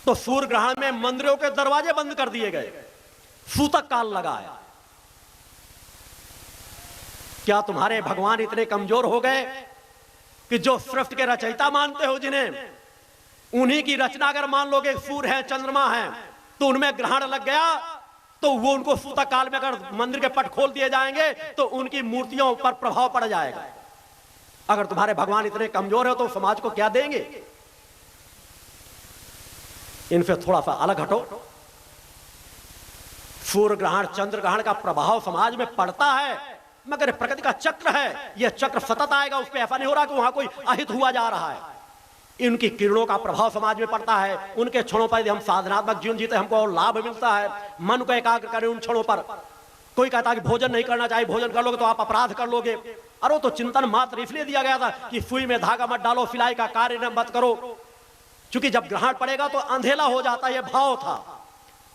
तो सूर्य ग्रहण में मंदिरों के दरवाजे बंद कर दिए गए, सूतक काल लगाया। क्या तुम्हारे भगवान इतने कमजोर हो गए कि जो सृष्टि के रचयिता मानते हो, जिन्हें उन्हीं की रचना अगर मान लोगे, सूर्य है, चंद्रमा है, तो उनमें ग्रहण लग गया तो वो उनको सूतक काल में अगर मंदिर के पट खोल दिए जाएंगे तो उनकी मूर्तियों पर प्रभाव पड़ जाएगा। अगर तुम्हारे भगवान इतने कमजोर है तो समाज को क्या देंगे? इनसे थोड़ा सा अलग हटो। सूर्य ग्रहण, चंद्र ग्रहण का प्रभाव समाज में पड़ता है, मगर प्रकृति का चक्र है, यह चक्र सतत आएगा। उस पर ऐसा नहीं हो रहा कि वहां कोई अहित हुआ जा रहा है। इनकी किरणों का प्रभाव समाज में पड़ता है। उनके क्षणों पर हम साधनात्मक जीवन जीते, हमको और लाभ मिलता है। मन को एकाग्र करें उन क्षणों पर। कोई कहता है कि भोजन नहीं करना चाहिए, भोजन कर लोगे तो आप अपराध कर लोगे। अरे तो चिंतन मात्र इसलिए दिया गया था कि सुई में धागा मत डालो, सिलाई का कार्य न मत करो, क्योंकि जब ग्रहण पड़ेगा तो अंधेला हो जाता है, यह भाव था।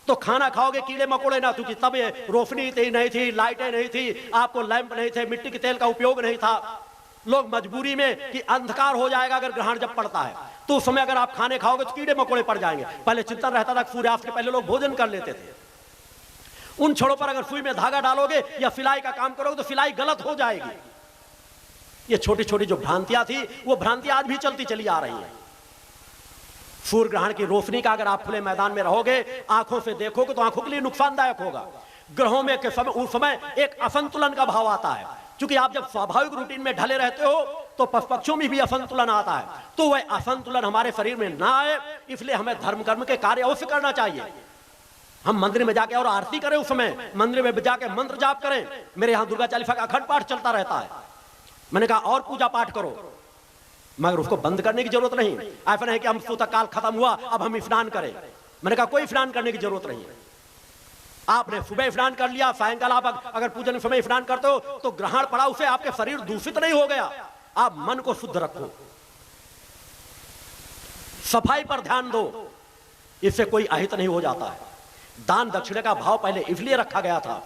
तो खाना खाओगे कीड़े मकोड़े ना, क्योंकि तब ये रोशनी नहीं थी, लाइटें नहीं थी, आपको लैंप नहीं थे, मिट्टी के तेल का उपयोग नहीं था। लोग मजबूरी में कि अंधकार हो जाएगा अगर ग्रहण जब पड़ता है, तो उस समय अगर आप खाने खाओगे तो कीड़े मकोड़े पड़ जाएंगे। पहले चिंतन रहता था, सूर्यास्त के पहले लोग भोजन कर लेते थे। उन छोड़ों पर अगर सुई में धागा डालोगे या सिलाई का काम करोगे तो सिलाई गलत हो जाएगी। ये छोटी छोटी जो भ्रांतियां थी, वो भ्रांतियां आज भी चलती चली आ रही है। सूर्य ग्रहण की रोशनी का अगर आप खुले मैदान में रहोगे, आंखों से देखोगे तो आंखों के लिए नुकसानदायक होगा। ग्रहों में के समय उस समय एक असंतुलन का भाव आता है, क्योंकि आप जब स्वाभाविक रूटीन में ढले रहते हो तो पशु में भी असंतुलन आता है। तो वह असंतुलन हमारे शरीर में ना आए, इसलिए हमें धर्म कर्म के कार्य अवश्य करना चाहिए। हम मंदिर में जाके और आरती करें, उस समय मंदिर में जाके मंत्र जाप करें। मेरे यहाँ दुर्गा चालीसा का अखंड पाठ चलता रहता है। मैंने कहा और पूजा पाठ करो, मगर उसको बंद करने की जरूरत नहीं। ऐसा नहीं कि हम सूतक काल खत्म हुआ अब हम स्नान करें। मैंने कहा कोई स्नान करने की जरूरत नहीं है। आपने सुबह स्नान कर लिया, सायंकाल आप अगर पूजन के समय स्नान करते हो तो ग्रहण पड़ा, उसे आपके शरीर दूषित नहीं हो गया। आप मन को शुद्ध रखो, सफाई पर ध्यान दो, इससे कोई अहित नहीं हो जाता है। दान दक्षिणा का भाव पहले इसलिए रखा गया था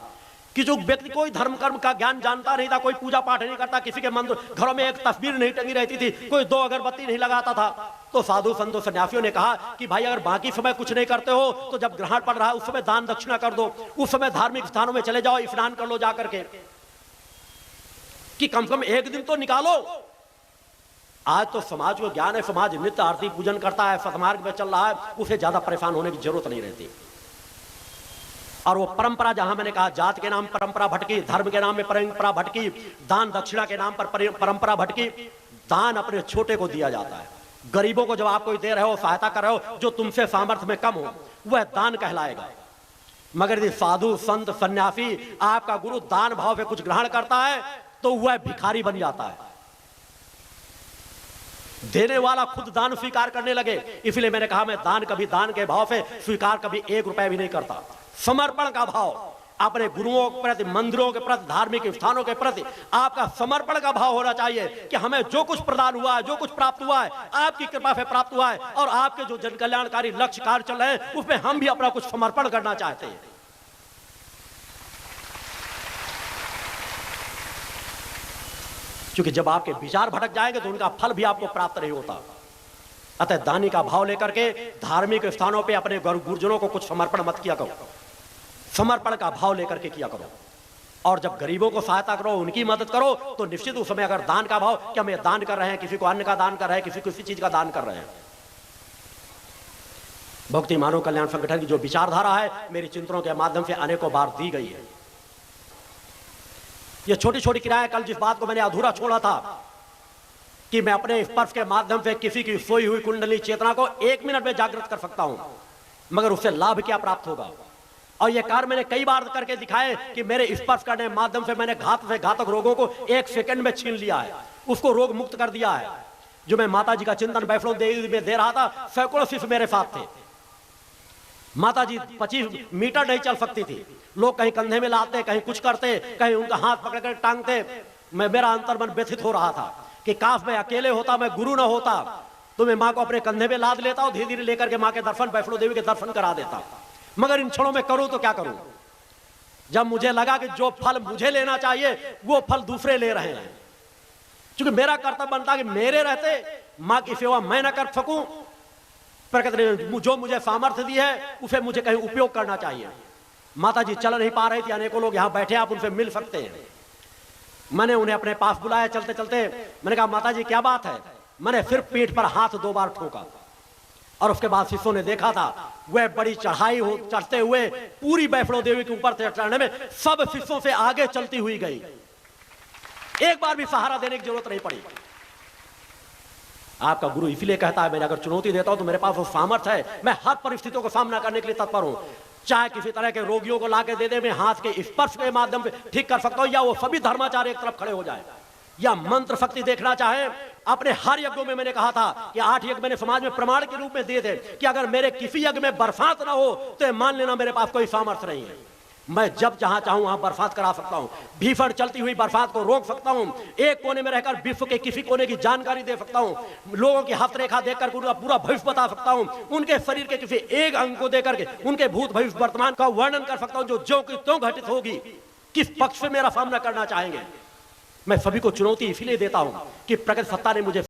कि जो व्यक्ति कोई धर्म कर्म का ज्ञान जानता नहीं था, कोई पूजा पाठ नहीं करता, किसी के मंदिर घरों में एक तस्वीर नहीं टंगी रहती थी, कोई 2 अगरबत्ती नहीं लगाता था, तो साधु संतों सन्यासियों ने कहा कि भाई अगर बाकी समय कुछ नहीं करते हो तो जब ग्रहण पड़ रहा है उस समय दान दक्षिणा कर दो, उस समय धार्मिक स्थानों में चले जाओ, स्नान कर लो जाकर के, कि कम से कम एक दिन तो निकालो। आज तो समाज को ज्ञान है, समाज नित्य आरती पूजन करता है, सतमार्ग में चल रहा है, उसे ज्यादा परेशान होने की जरूरत नहीं रहती। और वो परंपरा, जहां मैंने कहा जात के नाम परंपरा भटकी, धर्म के नाम में परंपरा भटकी, दान दक्षिणा के नाम पर परंपरा भटकी। दान अपने छोटे को दिया जाता है। गरीबों को जब आप कोई दे रहे हो, सहायता कर रहे हो, जो तुमसे सामर्थ्य में कम हो, वह दान कहलाएगा। मगर यदि साधु संत सन्यासी आपका गुरु दान भाव से कुछ ग्रहण करता है तो वह भिखारी बन जाता है। देने वाला खुद दान स्वीकार करने लगे। इसलिए मैंने कहा मैं दान कभी दान के भाव से स्वीकार कभी 1 रुपया भी नहीं करता। समर्पण का भाव, अपने गुरुओं के प्रति, मंदिरों के प्रति, धार्मिक स्थानों के प्रति आपका समर्पण का भाव होना चाहिए कि हमें जो कुछ प्रदान हुआ है, जो कुछ प्राप्त हुआ है, आपकी कृपा से प्राप्त हुआ है, और आपके जो जन कल्याणकारी लक्ष्य कार्य चल रहे हैं उसमें हम भी अपना कुछ समर्पण करना चाहते हैं। क्योंकि जब आपके विचार भटक जाएंगे तो उनका फल भी आपको प्राप्त नहीं होता। अतः दानी का भाव लेकर के धार्मिक स्थानों पे अपने गुरुजनों को कुछ समर्पण मत किया करो, समर्पण का भाव लेकर के किया करो। और जब गरीबों को सहायता करो, उनकी मदद करो, तो निश्चित उस समय अगर दान का भाव, क्या हम ये दान कर रहे हैं, किसी को अन्न का दान कर रहे हैं, किसी को किसी चीज का दान कर रहे हैं। भक्ति मानव कल्याण संगठन की जो विचारधारा है मेरी चिंतनों के माध्यम से अनेकों बार दी गई है। ये छोटी छोटी क्रियाएं, कल जिस बात को मैंने अधूरा छोड़ा था कि मैं अपने स्पर्श के माध्यम से किसी की सोई हुई कुंडली चेतना को 1 मिनट में जागृत कर सकता हूं, मगर उससे लाभ क्या प्राप्त होगा। और यह कार्य मैंने कई बार करके दिखाए कि मेरे स्पर्श करने के माध्यम से मैंने घात से घातक रोगों को 1 सेकंड में छीन लिया है, उसको रोग मुक्त कर दिया है। जो मैं माता जी का चिंतन वैष्णो देवी में दे रहा था, सैकड़ों शिष्य मेरे साथ थे। माता जी 25 मीटर नहीं चल सकती थी, लोग कहीं कंधे में लाते, कहीं कुछ करते, कहीं उनका हाथ पकड़ कर टांगते। मेरा अंतर्मन व्यथित हो रहा था कि काश मैं अकेले होता, मैं गुरु न होता, तो मैं माँ को अपने कंधे पे लाद लेता और धीरे धीरे लेकर के माँ के दर्शन, वैष्णो देवी के दर्शन करा देता। मगर इन क्षणों में करूं तो क्या करूं, जब मुझे लगा कि जो फल मुझे लेना चाहिए वो फल दूसरे ले रहे हैं। क्योंकि मेरा कर्तव्य बनता कि मेरे रहते माँ की सेवा मैं न कर सकूं, प्रकृति ने जो मुझे सामर्थ्य दी है उसे मुझे कहीं उपयोग करना चाहिए। माता जी चल नहीं पा रही थी, अनेकों लोग यहाँ बैठे, आप उनसे मिल सकते हैं। मैंने उन्हें अपने पास बुलाया चलते चलते, मैंने कहा माता जी क्या बात है। मैंने सिर्फ पीठ पर हाथ 2 बार ठोका और उसके बाद शिष्यों ने देखा था वह बड़ी चढ़ाई हो चढ़ते हुए पूरी वैष्णो देवी के ऊपर चढ़ने में सब शिष्यों से आगे चलती हुई गई। एक बार भी सहारा देने की जरूरत नहीं पड़ी। आपका गुरु इसलिए कहता है, मैं अगर चुनौती देता हूं तो मेरे पास वो सामर्थ्य है, मैं हर परिस्थितियों को सामना करने के लिए तत्पर हूं। चाहे किसी तरह के रोगियों को लाके दे दे, मैं हाथ के स्पर्श के माध्यम से ठीक कर सकता हूं, या वो सभी धर्माचार्य एक तरफ खड़े हो जाए, या मंत्र शक्ति देखना चाहे। अपने हर यज्ञों में मैंने कहा था कि 8 यज्ञ मैंने समाज में प्रमाण के रूप में दिए थे कि अगर मेरे किसी यज्ञ में बरसात ना हो तो मान लेना मेरे पास कोई सामर्थ्य नहीं है। मैं जब जहां चाहूं वहां बरसात करा सकता हूं, भीषण चलती हुई बरसात को रोक सकता हूं, एक कोने में रहकर विश्व के किसी कोने की जानकारी दे सकता हूं, लोगों की हस्तरेखा देखकर पूरा भविष्य बता सकता हूं, उनके शरीर के किसी एक अंग को देकर के उनके भूत भविष्य वर्तमान का वर्णन कर सकता हूं, जो की त्यों घटित होगी, किस पक्ष से मेरा सामना करना चाहेंगे। मैं सभी को चुनौती इसलिए देता हूं कि प्रकृति सत्ता ने मुझे